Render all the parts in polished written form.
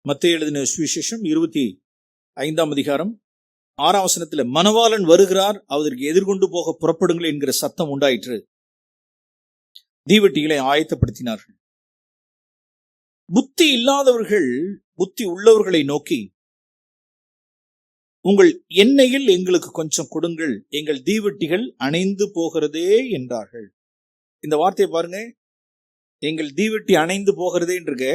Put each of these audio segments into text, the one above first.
மத்தேயு எழுதின சுவிசேஷம் 25ஆம் அதிகாரம் 6ஆம் வசனத்தில், மணவாளன் வருகிறார், அவருக்கு எதிர்கொண்டு போக புறப்படுங்கள் என்கிற சத்தம் உண்டாயிற்று. தீவட்டிகளை ஆயத்தப்படுத்தினார்கள். புத்தி இல்லாதவர்கள் புத்தி உள்ளவர்களை நோக்கி, உங்கள் எண்ணெயில் எங்களுக்கு கொஞ்சம் கொடுங்கள், எங்கள் தீவட்டிகள் அணைந்து போகிறதே என்றார்கள். இந்த வார்த்தையை பாருங்க, எங்கள் தீவட்டி அணைந்து போகிறதே இருக்க.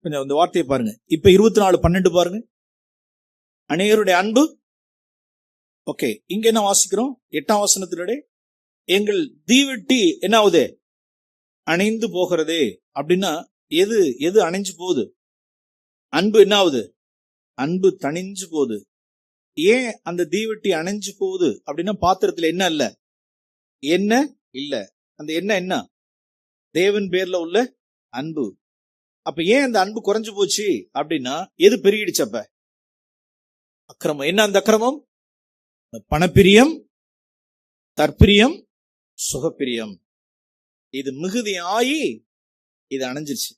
கொஞ்சம் இந்த வார்த்தையை பாருங்க. இப்ப 24:12 பாருங்க. அநேகருடைய அன்பு. ஓகே, இங்க என்ன வாசிக்கிறோம்? 8ஆம் வசனத்தினுடைய எங்கள் தீவட்டி என்ன ஆகுது? அணைந்து போகிறதே. அப்படின்னா எது எது அணைஞ்சு போகுது? அன்பு என்ன ஆகுது? அன்பு தணிஞ்சு போகுது. ஏன் அந்த தீவட்டி அணைஞ்சு போகுது அப்படின்னா, பாத்திரத்துல என்ன இல்ல, என்ன இல்ல. அந்த என்ன தேவன் பேர்ல உள்ள அன்பு. அப்ப ஏன் அந்த அன்பு குறைஞ்சு போச்சு அப்படின்னா, எது பெருகிடுச்சப்ப? அக்கிரமம். என்ன அந்த அக்கிரமம்? பணப்பிரியம், தற்பிரியம், சுகப்பிரியம். இது மிகுதியாகி இது அணைஞ்சிருச்சு.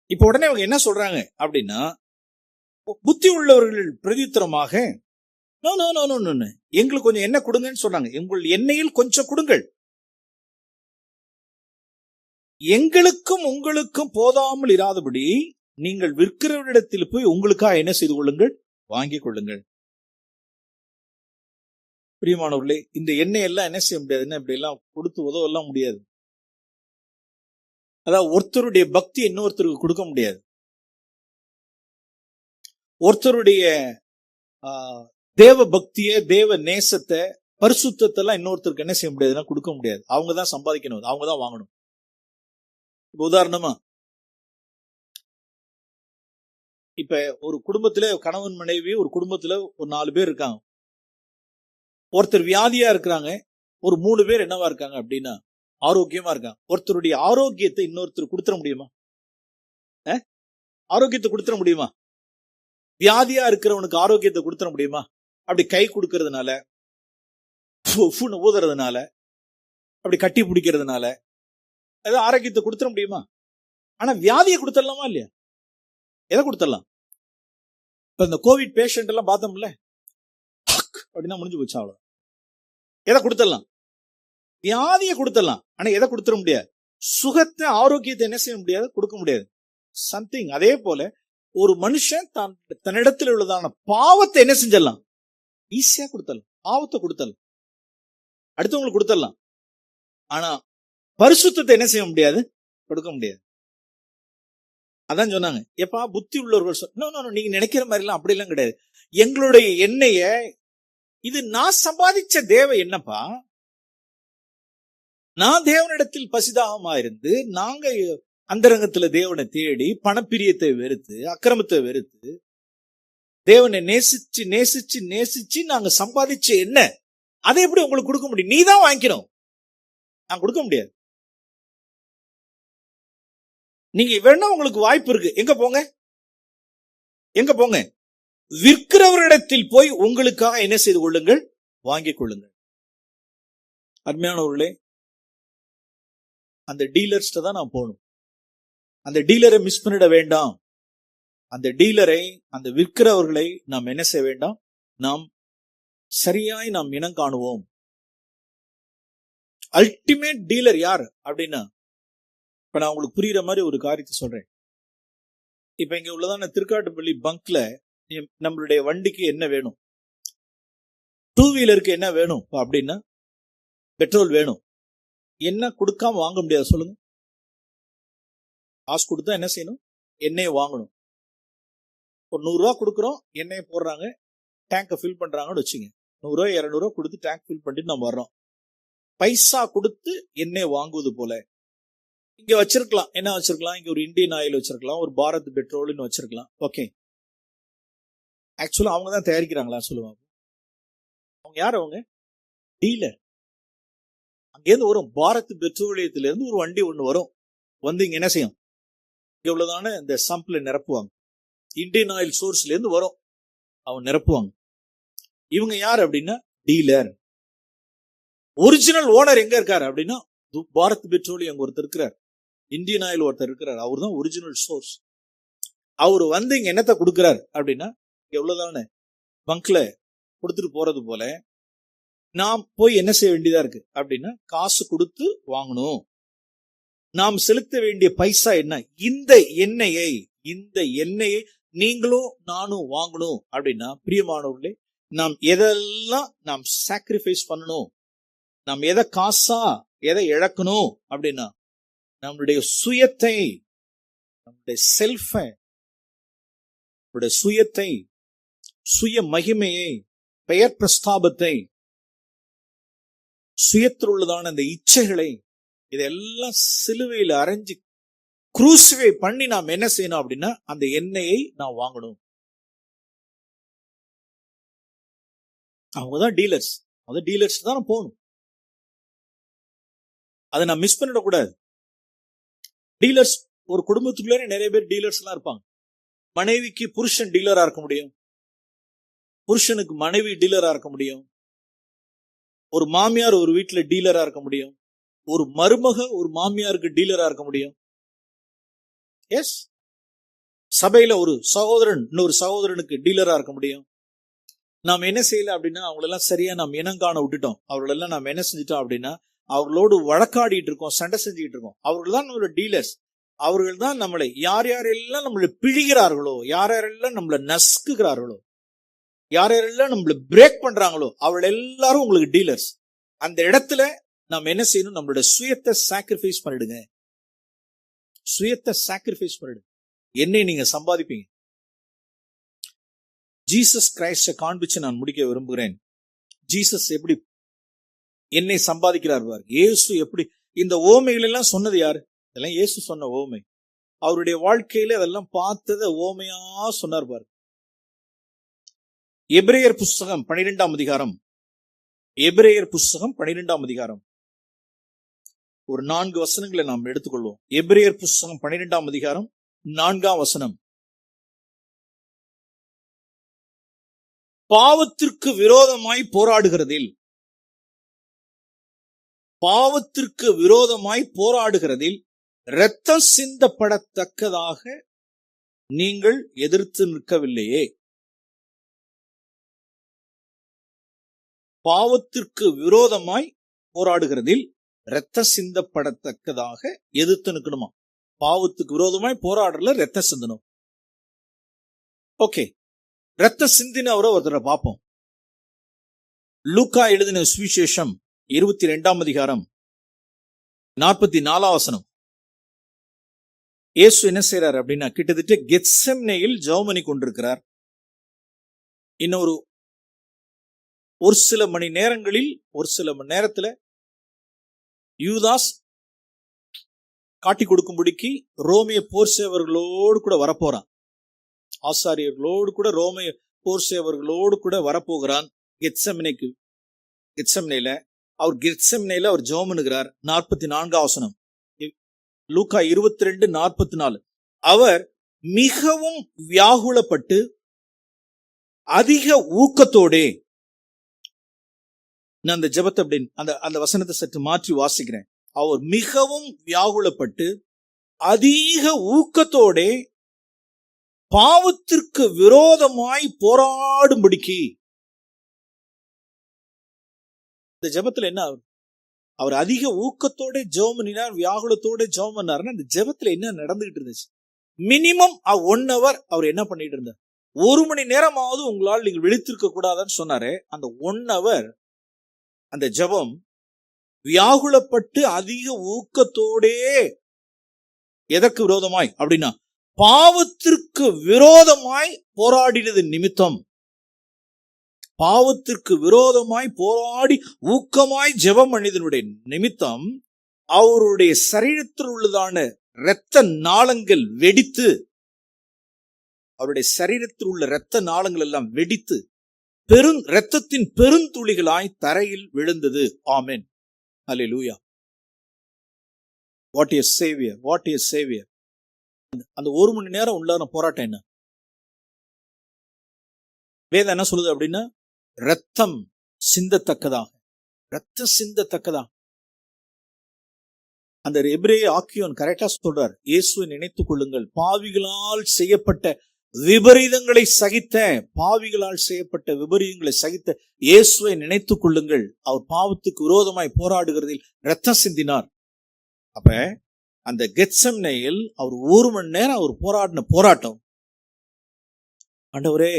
இப்ப உடனே அவங்க என்ன சொல்றாங்க அப்படின்னா, புத்தி உள்ளவர்கள் பிரதித்திரமாக, எங்களுக்கு கொஞ்சம் எண்ணெய் கொடுங்கன்னு சொன்னாங்க. உங்கள் எண்ணெயில் கொஞ்சம் கொடுங்கள், எங்களுக்கும் உங்களுக்கும் போதாமல் இராதபடி நீங்கள் விற்கிறவரிடத்தில் போய் உங்களுக்காக என்ன செய்து கொள்ளுங்கள்? வாங்கிக் கொள்ளுங்கள். பிரியமானவர்களே, இந்த எண்ணெய் எல்லாம் என்ன செய்ய முடியாதுன்னா, இப்படி எல்லாம் கொடுத்து உதவெல்லாம் முடியாது. அதாவது ஒருத்தருடைய பக்தி இன்னொருத்தருக்கு கொடுக்க முடியாது. ஒருத்தருடைய தேவ பக்திய, தேவ நேசத்தை, பரிசுத்தத்தை எல்லாம் இன்னொருத்தருக்கு என்ன செய்ய முடியாதுன்னா கொடுக்க முடியாது. அவங்க தான் சம்பாதிக்கணும், அவங்க தான் வாங்கணும். உதாரணமா, இப்ப ஒரு குடும்பத்துல கணவன் மனைவி, ஒரு குடும்பத்துல ஒரு 4 பேர் இருக்காங்க. ஒருத்தர் வியாதியா இருக்கிறாங்க, ஒரு 3 பேர் என்னவா இருக்காங்க அப்படின்னா ஆரோக்கியமா இருக்காங்க. ஒருத்தருடைய ஆரோக்கியத்தை இன்னொருத்தர் கொடுத்துட முடியுமா? ஆரோக்கியத்தை கொடுத்துட முடியுமா? வியாதியா இருக்கிறவனுக்கு ஆரோக்கியத்தை கொடுத்துட முடியுமா? அப்படி கை கொடுக்கறதுனால, ஊதுறதுனால, அப்படி கட்டி பிடிக்கிறதுனால ஏதோ ஆரோக்கியத்தை கொடுத்துட முடியுமா? ஆனா வியாதியை கொடுத்துடலாமா இல்லையா? எதை கொடுத்துடலாம்? இப்ப இந்த கோவிட் பேஷண்ட் எல்லாம் பார்த்தோம்ல, அப்படின்னா முடிஞ்சு போச்சு, அவ்வளவு. எதை கொடுத்துடலாம்? வியாதியை கொடுத்துடலாம். ஆனா எதை கொடுத்துட முடியாது? சுகத்தை, ஆரோக்கியத்தை என்ன செய்ய முடியாது? கொடுக்க முடியாது. சம்திங். அதே போல ஒரு மனுஷன் தன்னிடத்தில் உள்ளதான பாவத்தை என்ன செஞ்சிடலாம்? ஈஸியா கொடுத்தலாம். பாவத்தை கொடுத்தலாம், அடுத்தவங்களுக்கு கொடுத்துடலாம். ஆனா பரிசுத்தத்தை என்ன செய்ய முடியாது? கொடுக்க முடியாது. அதான் சொன்னாங்க, எப்பா புத்தி உள்ளவர்கள் நீங்க நினைக்கிற மாதிரி எல்லாம் அப்படி எல்லாம் கிடையாது. எங்களுடைய எண்ணெய, இது நான் சம்பாதிச்ச தேவ என்னப்பா, நான் தேவனிடத்தில் பசிதாகமா இருந்து, நாங்க அந்தரங்கத்துல தேவனை தேடி, பணப்பிரியத்தை வெறுத்து, அக்கிரமத்தை வெறுத்து, தேவனை நேசிச்சு நேசிச்சு நேசிச்சு நாங்க சம்பாதிச்ச என்ன, அதை எப்படி உங்களுக்கு கொடுக்க முடியும்? நீ தான் வாங்கிக்கணும், நான் கொடுக்க முடியாது. நீங்க வேணா, உங்களுக்கு வாய்ப்பு இருக்கு. எங்க போங்க, எங்க போங்க, விற்கிறவரிடத்தில் போய் உங்களுக்காக என்ன செய்து கொள்ளுங்கள்? வாங்கிக் கொள்ளுங்கள். அருமையானவர்களே, அந்த டீலர்ஸ்ட தான் நான் போகணும். அந்த டீலரை மிஸ் பண்ணிட வேண்டாம். அந்த டீலரை, அந்த விற்கிறவர்களை நாம் என்ன செய்ய வேண்டாம்? நாம் சரியாய் நாம் இனம் காணுவோம். அல்டிமேட் டீலர் யார் அப்படின்னா, இப்ப நான் உங்களுக்கு புரியுற மாதிரி ஒரு காரியத்தை சொல்றேன். இப்ப இங்க உள்ளதான திருக்காட்டுப்பள்ளி பங்க்ல நம்மளுடைய வண்டிக்கு என்ன வேணும்? 2 வீலருக்கு என்ன வேணும் அப்படின்னா, பெட்ரோல் வேணும். என்ன கொடுக்காம வாங்க முடியாது சொல்லுங்க? காசு கொடுத்தா என்ன செய்யணும்? எண்ணெயை வாங்கணும். ஒரு 100 ரூபா கொடுக்குறோம், எண்ணெயை போடுறாங்க, டேங்கை ஃபில் பண்றாங்கன்னு வச்சுங்க. 100 ரூபா 200 ரூபா கொடுத்து டேங்க் ஃபில் பண்ணிட்டு நம்ம வர்றோம். பைசா கொடுத்து எண்ணெய் வாங்குவது போல இங்க வச்சிருக்கலாம். என்ன வச்சிருக்கலாம்? இங்க ஒரு இந்தியன் ஆயில் வச்சிருக்கலாம், ஒரு பாரத் பெட்ரோல்னு வச்சிருக்கலாம். ஓகே, ஆக்சுவலா அவங்க தான் தயாரிக்கிறாங்களா சொல்லுவாங்க. அவங்க யார்? அவங்க டீலர். அங்கேருந்து வரும், பாரத் பெட்ரோலியத்துல இருந்து ஒரு வண்டி ஒண்ணு வரும், வந்து இங்க என்ன செய்யும்? இங்க உள்ளதான இந்த சம்ப்ல நிரப்புவாங்க. இந்தியன் ஆயில் சோர்ஸ்ல இருந்து வரும், அவன் நிரப்புவாங்க. இவங்க யார் அப்படின்னா டீலர். ஒரிஜினல் ஓனர் எங்க இருக்காரு அப்படின்னா, பாரத் பெட்ரோலியம் ஒருத்தர் இருக்கிறார், இந்தியன் ஆயில் ஒருத்தர் இருக்கிறார், அவர் தான் ஒரிஜினல் சோர்ஸ். அவரு வந்து இங்க என்னத்தை கொடுக்கிறார் அப்படின்னா, எவ்வளவுதானே பங்க்ல கொடுத்துட்டு போறது போல நாம் போய் என்ன செய்ய வேண்டியதா இருக்கு அப்படின்னா, காசு கொடுத்து வாங்கணும். நாம் செலுத்த வேண்டிய பைசா என்ன? இந்த எண்ணெயை நீங்களும் நானும் வாங்கணும் அப்படின்னா, பிரியமானவர்களே, நாம் எதெல்லாம் நாம் சாக்ரிஃபைஸ் பண்ணணும், நாம் எதை காசா எதை இழக்கணும் அப்படின்னா, நம்மளுடைய சுயத்தை, நம்முடைய செல்ஃபை, நம்முடைய சுயத்தை, சுய மகிமையை, பெயர் பிரஸ்தாபத்தை, சுயத்தில் உள்ளதான அந்த இச்சைகளை, இதெல்லாம் சிலுவையில் அரைஞ்சு குரூசிஃபை பண்ணி நாம் என்ன செய்யணும் அப்படின்னா, அந்த எண்ணெயை நாம் வாங்கணும். அவங்கதான் டீலர்ஸ், அந்த டீலர்ஸ் தான் போகணும். அதை நான் மிஸ் பண்ணிடக்கூடாது. டீலர்ஸ் ஒரு குடும்பத்துக்குள்ளே நிறைய பேர் டீலர்ஸ் எல்லாம் இருப்பாங்க. மனைவிக்கு புருஷன் டீலரா இருக்க முடியும், புருஷனுக்கு மனைவி டீலரா இருக்க முடியும், ஒரு மாமியார் ஒரு வீட்டுல டீலரா இருக்க முடியும், ஒரு மருமக ஒரு மாமியாருக்கு டீலரா இருக்க முடியும். எஸ், சபையில ஒரு சகோதரன் இன்னொரு சகோதரனுக்கு டீலரா இருக்க முடியும். நாம் என்ன செய்யல அப்படின்னா, அவங்களெல்லாம் சரியா நாம் இனங்காண விட்டுட்டோம். அவர்களெல்லாம் நாம் என்ன செஞ்சிட்டோம் அப்படின்னா, அவர்களோடு வழக்காடிட்டு இருக்கோம், சண்டை செஞ்சுக்கிட்டு இருக்கோம். அவர்கள் தான் நம்மளோட டீலர்ஸ். அவர்கள் தான் நம்மளை யாரெல்லாம் நம்மளை பிழிகிறார்களோ, யாரெல்லாம் நம்மளை நசுக்குகிறார்களோ, யாரெல்லாம் நம்மளை பிரேக் பண்றாங்களோ, அவர்கள் எல்லாரும் உங்களுக்கு டீலர்ஸ். அந்த இடத்துல நாம் என்ன செய்யணும்? நம்மளோட சுயத்தை சாக்ரிஃபைஸ் பண்ணிடுங்க. சுயத்தை சாக்ரிஃபைஸ் பண்ணிடுங்க. என்னை நீங்க சம்பாதிப்பீங்க. ஜீசஸ் கிரைஸ்ட காண்பிச்சு நான் முடிக்க விரும்புகிறேன். ஜீசஸ் எப்படி என்னை சம்பாதிக்கிறார் பாரு. இயேசு எப்படி இந்த ஓமைகள் எல்லாம் சொன்னது யாரு? இதெல்லாம் இயேசு சொன்ன ஓமை. அவருடைய வாழ்க்கையில அதெல்லாம் பார்த்தத ஓமையா சொன்னார் பாரு. எபிரேயர் புஸ்தகம் 12ஆம் அதிகாரம், எபிரேயர் புஸ்தகம் 12ஆம் அதிகாரம் ஒரு 4 வசனங்களை நாம் எடுத்துக்கொள்வோம். எபிரேயர் புஸ்தகம் 12ஆம் அதிகாரம் 4ஆம் வசனம். பாவத்திற்கு விரோதமாய் போராடுகிறதில், பாவத்திற்கு விரோதமாய் போராடுகிறதில் இரத்தம் சிந்தப்படத்தக்கதாக நீங்கள் எதிர்த்து நிற்கவில்லையே. பாவத்திற்கு விரோதமாய் போராடுகிறதில் இரத்தம் சிந்தப்படத்தக்கதாக எதிர்த்து நிற்கணுமா? பாவத்துக்கு விரோதமாய் போராடுறதுல ரத்தம் சிந்தணும். ஓகே, ரத்த சிந்தினவரை ஒருத்தரை பார்ப்போம். லூக்கா எழுதின சுவிசேஷம் 22ஆம் அதிகாரம் 44ஆம் வசனம். இயேசு என்ன செய்யறாரு அப்படின்னா, கிட்டத்தட்ட கெத்செமனேயில் ஜெபம் பண்ணி கொண்டிருக்கிறார். இன்னொரு ஒரு சில மணி நேரங்களில், ஒரு சில மணி நேரத்துல யூதாஸ் காட்டி கொடுக்கும்படிக்கு ரோமிய போர் சேவர்களோடு கூட வரப்போறான். ஆசாரியர்களோடு கூட ரோமிய போர் சேவர்களோடு கூட வரப்போகிறான் கெத்செமனேக்கு. கெத்செமனேல அவர் ஜெபம் பண்ணுகிறார். 44ஆம் வசனம், லூக்கா 22:44. அவர் மிகவும் வியாகுலப்பட்டு அதிக ஊக்கத்தோடே, நான் அந்த ஜெபத்தை அப்படின்னு அந்த வசனத்தை சற்று மாற்றி வாசிக்கிறேன். அவர் மிகவும் வியாகுலப்பட்டு அதிக ஊக்கத்தோடே பாவத்திற்கு விரோதமாய் போராடும்படிக்கு. இந்த ஜெபத்துல என்ன, அவர் அதிக ஊக்கத்தோட ஜெபம் பண்ணினார், வியாகுலத்தோட ஜெபம் பண்ணாருன்னா இந்த ஜெபத்துல என்ன நடந்துகிட்டு இருந்துச்சு? மினிமம் 1 hour அவர் என்ன பண்ணிட்டு இருந்தார்? 1 மணி நேரமாவது உங்களால் நீங்கள் விழித்திருக்க கூடாதுன்னு சொன்னாரு. அந்த 1 hour அந்த ஜெபம் வியாகுலப்பட்டு அதிக ஊக்கத்தோடே, எதற்கு விரோதமாய் அப்படின்னா பாவத்திற்கு விரோதமாய் போராடினது நிமித்தம். பாவத்திற்கு விரோதமாய் போராடி ஊக்கமாய் ஜெபம் பண்ணியதனுடைய நிமித்தம் அவருடைய சரீரத்தில் உள்ளதான இரத்த நாளங்கள் வெடித்து, அவருடைய சரீரத்தில் உள்ள இரத்த நாளங்கள் எல்லாம் வெடித்து இரத்தத்தின் பெருந்துளிகளாய் தரையில் விழுந்தது. ஆமென், அல்லேலூயா. What a saviour, what a saviour. அந்த 1 மணி நேரம் உள்ளான போராட்டம் என்ன? வேதம் என்ன சொல்லுது அப்படின்னா, ரத்தம் சிந்தத்தக்கதாக, ரத்தம் சிந்தத்தக்கதாக. அந்த எபிரேய ஆக்கியோன் கரெக்டா சொல்றார், இயேசுவை நினைத்துக் கொள்ளுங்கள், பாவிகளால் செய்யப்பட்ட விபரீதங்களை சகித்த, பாவிகளால் செய்யப்பட்ட விபரீதங்களை சகித்த இயேசுவை நினைத்துக் கொள்ளுங்கள். அவர் பாவத்துக்கு விரோதமாய் போராடுகிறதில் இரத்தம் சிந்தினார். அப்ப அந்த கெத்செமனேயில் அவர் 1 மணி நேரம் அவர் போராடின போராட்டம், ஆண்டவரே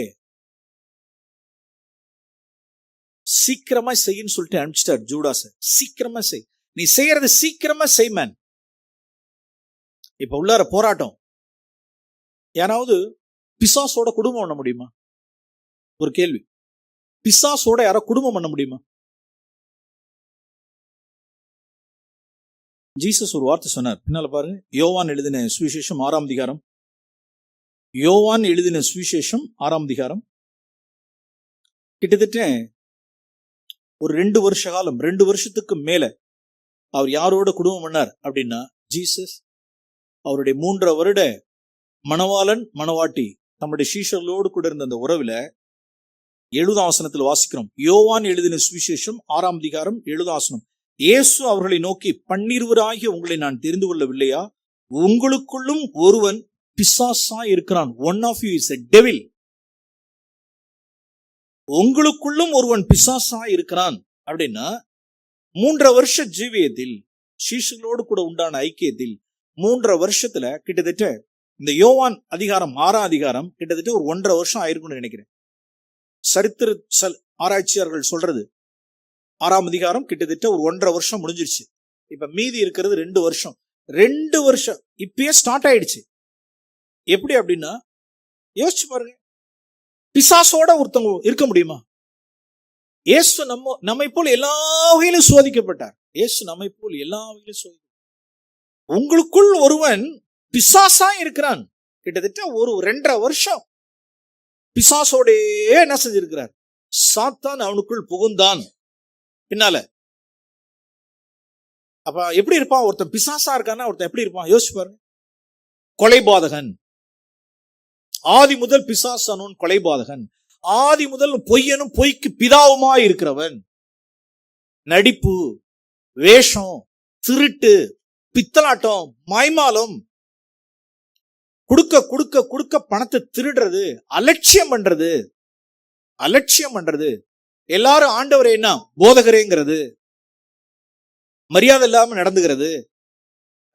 சீக்கிரமா செய்யின்னு சொல்லிட்டு அனுப்பிச்சிட்டார் ஜூடாஸ. சீக்கிரமா செய், நீ செய்யறது சீக்கிரமா செய் மேன். இப்ப உள்ளார போராட்டம். யாராவது பிசாசோட குடும்பம் பண்ண முடியுமா? ஒரு கேள்வி. பிசாசோட யாரோ குடும்பம் பண்ண முடியுமா? ஜீசஸ் ஒரு வார்த்தை சொன்னார், பின்னால பாருங்க. யோவான் எழுதின சுவிசேஷம் 6ஆம் அதிகாரம். யோவான் எழுதின சுவிசேஷம் 6ஆம் அதிகாரம். கிட்டத்தட்ட ஒரு 2 வருஷ காலம், 2 வருஷத்துக்கு மேல அவர் யாரோட குடும்பம் பண்ணார் அப்படின்னா, ஜீசஸ் அவருடைய 3 வருட மணவாளன் மணவாட்டி தம்முடைய சீஷர்களோடு கூட இருந்த அந்த உறவுல 70ஆம் வசனத்தில் வாசிக்கிறோம். யோவான் எழுதின சுவிசேஷம் 6ஆம் அதிகாரம் 70ஆம் வசனம். இயேசு அவர்களை நோக்கி, 12 உங்களை நான் தெரிந்து கொள்ளவில்லையா? உங்களுக்குள்ளும் ஒருவன் பிசாசா இருக்கிறான். One of you is a devil. உங்களுக்குள்ளும் ஒருவன் பிசாசா இருக்கிறான் அப்படின்னா, 3 வருஷ ஜீவியத்தில் சீஷர்களோடு கூட உண்டான ஐக்கியத்தில் 3 வருஷத்துல கிட்டத்தட்ட இந்த யோவான் அதிகாரம் 6ஆம் அதிகாரம் கிட்டத்தட்ட ஒரு 1.5 வருஷம் ஆயிருக்கும்னு நினைக்கிறேன். சரித்திர ஆராய்ச்சியாளர்கள் சொல்றது 6ஆம் அதிகாரம் கிட்டத்தட்ட ஒரு 1.5 வருஷம் முடிஞ்சிருச்சு. இப்ப மீதி இருக்கிறது 2 வருஷம். 2 வருஷம் இப்பயே ஸ்டார்ட் ஆயிடுச்சு. எப்படி அப்படின்னா, யோசிச்சு பாருங்க, பிசாசோட ஒருத்தவங்க இருக்க முடியுமா? இயேசு நம்மை போல் எல்லா வகையிலும் சோதிக்கப்பட்டார். இயேசு நம்மை போல் எல்லா வகையிலும் சோதிக்கப்பட்டார். உங்களுக்குள் ஒருவன் பிசாசா இருக்கிறான். கிட்டத்தட்ட ஒரு 2.5 வருஷம் பிசாசோட என்ன செஞ்சிருக்கிறார்? சாத்தான் அவனுக்குள் புகுந்தான் பின்னால. அப்ப எப்படி இருப்பான் ஒருத்தன்? பிசாசா இருக்கான்னா ஒருத்தன் எப்படி இருப்பான்? யோசிச்சு பாருங்க. கொலைபாதகன். ஆதி முதல் பிசாசானவன் கொலைபாதகன். ஆதி முதல் பொய்யனும் பொய்க்கு பிதாவுமாய் இருக்கிறவன். நடிப்பு, வேஷம், திருட்டு, பித்தலாட்டம், மாய்மாலம், குடுக்க குடுக்க குடுக்க பணத்தை திருடுறது, அலட்சியம் பண்றது, எல்லாரும் ஆண்டவரே என்ன போதகரேங்கிறது, மரியாதை இல்லாம நடந்துகிறது,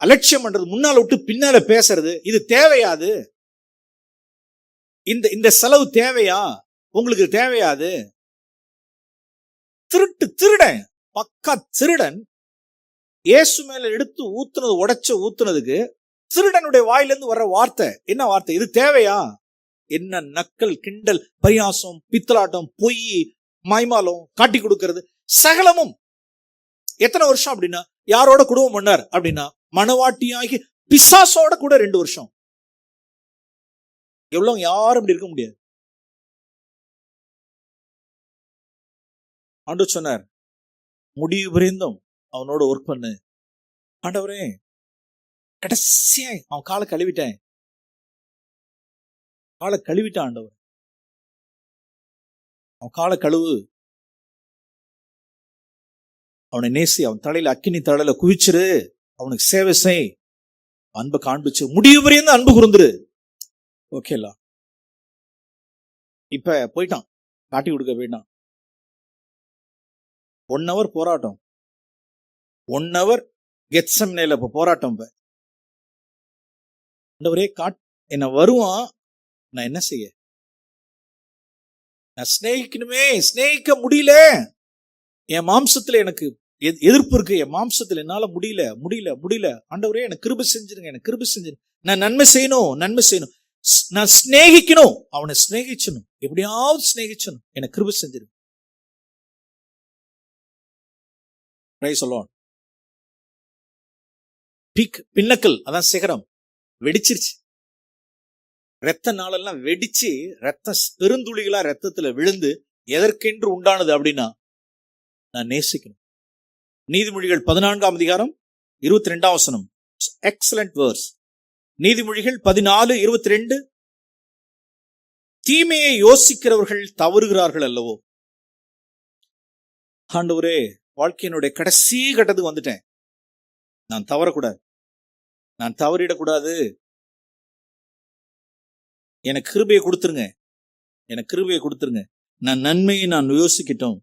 அலட்சியம் பண்றது, முன்னால விட்டு பின்னால பேசுறது. இது தேவையாது? இந்த செலவு தேவையா? உங்களுக்கு தேவையாது? திருடன், பக்கா திருடன். இயேசு மேல எடுத்து ஊத்துனதுக்கு திருடனுடைய வாயிலிருந்து வர்ற வார்த்தை என்ன வார்த்தை? இது தேவையா? என்ன நக்கல், கிண்டல், பரியாசம், பித்தலாட்டம், பொய், மாய்மாலம், காட்டி கொடுக்கிறது, சகலமும். எத்தனை வருஷம் அப்படின்னா, யாரோட குடும்பம் பண்ணார் அப்படின்னா, மணவாட்டியாகி பிசாசோட கூட 2 வருஷம். எவ்வளவு யாரும் இப்படி இருக்க முடியாது. ஆண்டவர் சொன்னார், முடிவு பரியந்தம் அவனோட ஒர்க் பண்ணு. ஆண்டவரே கடைசியா அவன் காலை கழுவிட்டான் ஆண்டவர். அவன் காலை கழுவு, அவனை நேசி, அவன் தலையில அக்கினி தலையில குவிச்சிரு, அவனுக்கு சேவை செய், அன்பை காண்பிச்சு முடிவு பரியந்தம் அன்பு கூர்ந்துரு. ஓகேலா. இப்ப போயிட்டான், காட்டி கொடுக்க போயிட்டான். 1 hour போராட்டம், 1 hour கெத்செமனேல போராட்டம். ஆண்டவரே என்ன வருவான், நான் என்ன செய்ய? நான் சிநேகிக்கணுமே, சிநேகிக்க முடியல. என் மாம்சத்துல எனக்கு எதிர்ப்பு இருக்கு. என் மாம்சத்துல என்னால முடியல. ஆண்டவரே எனக்கு கிருபை செஞ்சிருங்க. நான் நன்மை செய்யணும். நான் சிநேகிக்கணும், அவனை சிநேகிச்சணும், எப்படியாவது சிநேகிச்சணும், எனக்கு கிருபை செஞ்சிருங்க. Praise the lord. Peak, pinnacle, அதான் சிகரம் வெடிச்சிருச்சு. ரத்த நாளெல்லாம் வெடிச்சு ரத்த பெருந்துளிகளா ரத்தத்துல விழுந்து எதற்கென்று உண்டானது அப்படின்னா, நான் நேசிக்கணும். நீதிமொழிகள் 14ஆம் அதிகாரம் 22ஆம் வசனம். Excellent verse. நீதிமொழிகள் 14:22. தீமையை யோசிக்கிறவர்கள் தவறுகிறார்கள் அல்லவோ. ஆண்டவரே, வாழ்க்கையினுடைய கடைசி கட்டத்துக்கு வந்துட்டேன். நான் தவறக்கூடாது, நான் தவறிடக்கூடாது. எனக்கு கிருபையை கொடுத்துருங்க, எனக்கு கிருபையை கொடுத்துருங்க. நான் நன்மையை நான் யோசிக்கட்டும்.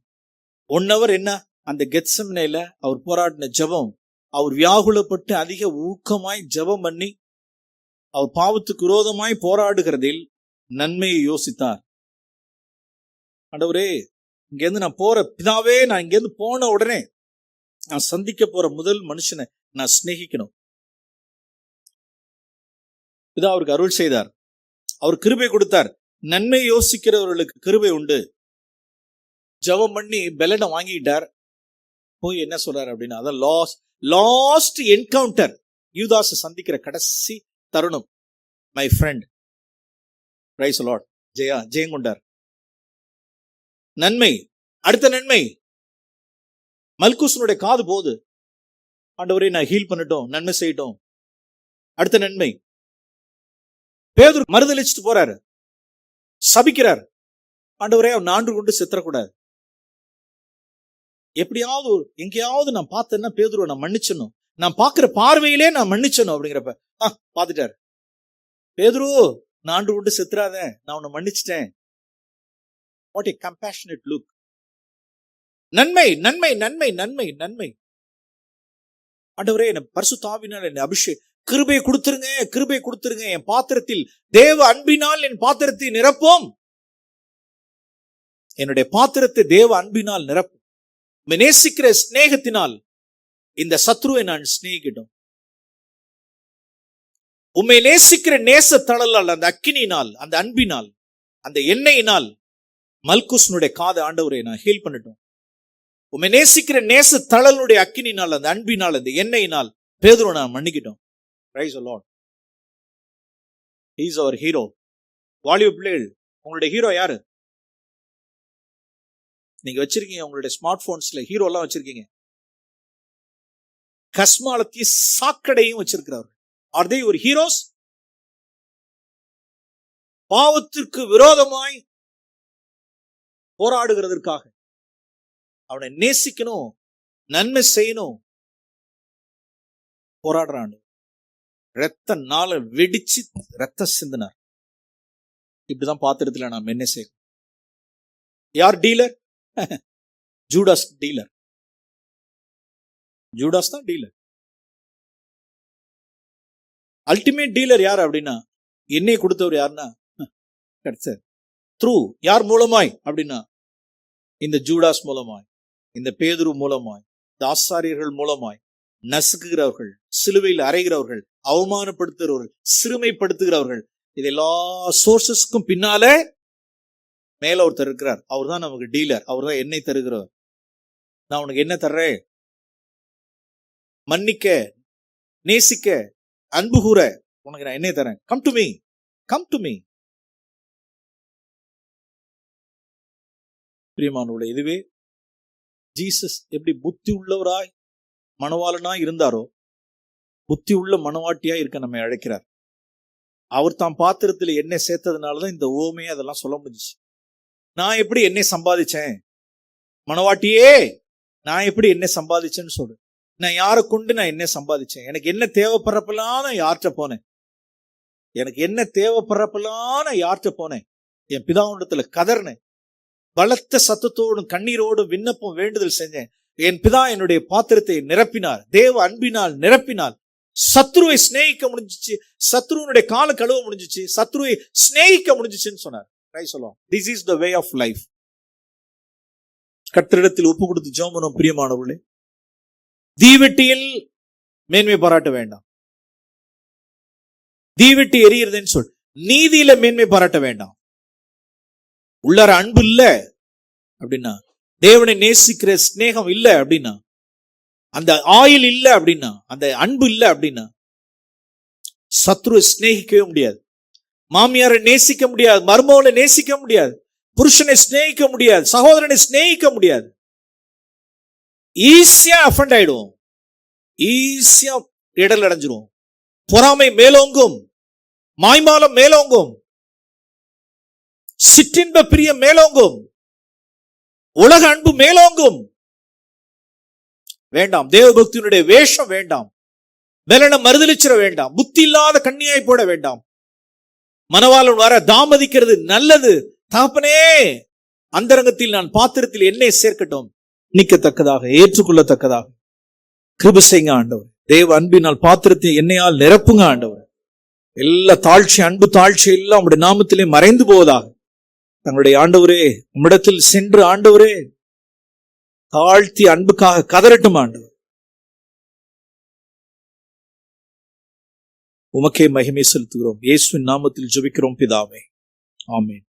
1 hour என்ன அந்த கெத்செமனேல அவர் போராடின ஜெபம், அவர் வியாகுலப்பட்டு அதிக ஊக்கமாய் ஜெபம் பண்ணி அவர் பாவத்துக்கு விரோதமாய் போராடுகிறதில் நன்மையை யோசித்தார். ஆண்டவரே, இங்கேருந்து நான் போற பிதாவே, நான் இங்கேருந்து போன உடனே நான் சந்திக்க போற முதல் மனுஷனை நான் சிநேகிக்கணும். பிதா அவருக்கு அருள் செய்தார், அவர் கிருபை கொடுத்தார். நன்மை யோசிக்கிறவர்களுக்கு கிருபை உண்டு. ஜெபம் பண்ணி பெலனை வாங்கிட்டார். போய் என்ன சொல்றாரு அப்படின்னா, அதான் லாஸ்ட் என்கவுண்டர், யூதாஸ் சந்திக்கிற கடைசி தருணம். My friend, price the Lord, Jayamkondar. நன்மை, அடுத்த நன்மை, மல்குசனுடைய காது போகுது. ஆண்டவரே, நான் ஹீல் பண்ணட்டும், நன்மை செய்யட்டும். அடுத்த நன்மை, பேதுரு மறுதலிச்சுட்டு போறாரு, சபிக்கிறார். ஆண்டவரே, அவன் ஆண்டு கொண்டு செத்துறக்கூடாது, எப்படியாவது எங்கேயாவது நான் பார்த்தேன்னா பேதுருவை நான் மன்னிச்சணும், நான் பார்க்கிற பார்வையிலே நான் மன்னிச்சணும் அப்படிங்கிறப்ப பார்த்துட்டாரு. பேதுரு, நான் ஆண்டு கொண்டு செத்துறாத, நான் உன்னை மன்னிச்சிட்டேன். What a compassionate look. நன்மை, நன்மை, நன்மை, நன்மை, நன்மை. ஆண்டவரே, என்ன பரிசுத்த ஆவியினால் என்னை அபிஷேகம், கிருபை கொடுத்துருங்க, கிருபை கொடுத்துருங்க. என் பாத்திரத்தில் தேவ அன்பினால் என் பாத்திரத்தை நிரப்போம். என்னுடைய பாத்திரத்தை தேவ அன்பினால் நிரப்பும். நேசிக்கிற ஸ்நேகத்தினால் இந்த சத்ருவை நான் சிநேகிக்கட்டும். உம்மை நேசிக்கிற நேச தழலால், அந்த அக்கினியினால், அந்த அன்பினால், அந்த எண்ணெயினால் மல்குஸ்னுடைய காதை ஆண்டவரை நான் ஹீல் பண்ணட்டும். உம்மை நேசிக்கிற நேச தழலுடைய அக்கினினால், அந்த அன்பினால், அந்த எண்ணெயினால் பேதுருவை நான் மன்னிக்கிட்டோம். Praise the Lord. He is our hero. வாலிப பிள்ளைகள், உங்களுடைய ஹீரோ யாரு? நீங்க வச்சிருக்கீங்க உங்களுடைய ஸ்மார்ட் போன்ஸ்ல ஹீரோ எல்லாம் வச்சிருக்கீங்க. கஸ்மாலத்தையும் சாக்கடையும் வச்சிருக்கிறார்கள். ஆர் தே ஒரு ஹீரோஸ்? பாவத்திற்கு விரோதமாய் போராடுகிறதற்காக அவனை நேசிக்கணும், நன்மை செய்யணும், போராடுறான். ரத்த நாள வெடிச்சு ரத்த சிந்தினார். இப்படிதான் பாத்திரத்துல நாம் என்ன செய்யணும்? யார் டீலர்? Judas dealer. ஜூடாஸ் தான் டீலர். அல்டிமேட் டீலர் யார் அப்படின்னா, என்னை கொடுத்தவர் யாருன்னா கிடைச்சார். த்ரூ யார் மூலமாய் அப்படின்னா, இந்த ஜூடாஸ் மூலமாய், இந்த பேதுரு மூலமாய், இந்த ஆசாரியர்கள் மூலமாய், நசுக்குகிறவர்கள், சிலுவையில் அறைகிறவர்கள், அவமானப்படுத்துகிறவர்கள், சிறுமைப்படுத்துகிறவர்கள், இது எல்லா சோர்சஸ்க்கும் பின்னாலே மேல ஒருத்தர் இருக்கிறார். அவர் தான் நமக்கு டீலர். அவர் தான் என்னை தருகிறவர். நான் உனக்கு என்ன தர்றேன்? மன்னிக்க, நேசிக்க, அன்பு கூற உனக்கு நான் என்ன தரேன்? Come to me, come to me. பிரியமானவர்களே, இதுவே ஜீசஸ் எப்படி புத்தி உள்ளவராய் மணவாளனாய் இருந்தாரோ, புத்தி உள்ள மணவாட்டியா இருக்க நம்மை அழைக்கிறார். அவர் தாம் பாத்திரத்தில் எண்ணெய் சேர்த்ததுனாலதான் இந்த ஓமையை அதெல்லாம் சொல்ல முடிஞ்சிச்சு. நான் எப்படி என்னை சம்பாதிச்சேன்? மணவாட்டியே, நான் எப்படி என்ன சம்பாதிச்சேன்னு சொல்லு. நான் யாரை கொண்டு நான் என்ன சம்பாதிச்சேன்? எனக்கு என்ன தேவைப்படுறப்பெல்லாம் நான் யார்கிட்ட போனேன்? எனக்கு என்ன தேவைப்படுறப்பெல்லாம் நான் யார்கிட்ட போனேன்? என் பிதாவிடத்துல கதறினேன். பலத்த சத்தத்தோடும் கண்ணீரோடும் விண்ணப்பம் வேண்டுதல் செஞ்சேன். என் பிதா என்னுடைய பாத்திரத்தை நிரப்பினார், தேவ அன்பினால் நிரப்பினார். சத்ருவை சிநேகிக்க முடிஞ்சிச்சு, சத்ருவனுடைய கால கழுவ முடிஞ்சிச்சு, சத்ருவை சிநேகிக்க முடிஞ்சிச்சுன்னு சொன்னார். This is the way of life. கர்த்தரிடத்தில் ஒப்பு கொடுத்து ஜெபம் பண்ணுவோம். பிரியமானவர்களே, தீவெட்டியில் மேன்மை பாராட்ட வேண்டாம். தீவெட்டி எரியுறதுன்னு சொல், நீதியில மேன்மை பாராட்ட வேண்டாம். உள்ளார அன்பு இல்ல அப்படின்னா, தேவனை நேசிக்கிற ஸ்நேகம் இல்ல அப்படின்னா, அந்த ஆயில் இல்ல அப்படின்னா, அந்த அன்பு இல்ல அப்படின்னா, சத்ருவை சிநேகிக்கவே முடியாது. மாமியாரை நேசிக்க முடியாது, மருமகளை நேசிக்க முடியாது, புருஷனை சிநேகிக்க முடியாது, சகோதரனை சிநேகிக்க முடியாது. ஈஸியா அஃபண்ட் ஆயிடுவோம், ஈஸியா இடல் அடைஞ்சிருவோம். பொறாமை மேலோங்கும், மாய்மாலம் மேலோங்கும், சிற்றின்ப பிரியம் மேலோங்கும், உலக அன்பு மேலோங்கும். வேண்டாம், தேவபக்தியினுடைய வேஷம் வேண்டாம். வெலனை மறுதலிச்சிட வேண்டாம். புத்தி இல்லாத கண்ணியாய் போட வேண்டாம். மணவாளன் வர தாமதிக்கிறது நல்லது. தகப்பனே, அந்தரங்கத்தில் நான் பாத்திரத்தில் எண்ணெய் சேர்க்கட்டும், நிக்கத்தக்கதாக, ஏற்றுக்கொள்ளத்தக்கதாக கிருபை செய்யுங்க ஆண்டவர். தேவ அன்பினால் பாத்திரத்தை எண்ணெயால் நிரப்புங்க ஆண்டவர். எல்லா தாழ்ச்சி, அன்பு தாழ்ச்சி எல்லாம் உம்முடைய நாமத்திலே மறைந்து போவதாக. தங்களுடைய ஆண்டவரே, உம்மிடத்தில் சென்று ஆண்டவரே தாழ்த்தி அன்புக்காக கதறட்டும் ஆண்டவர். உமக்கே மகிமை செலுத்துகிறோம். இயேசுவின் நாமத்தில் ஜெபிக்கிறோம் பிதாவே, ஆமென்.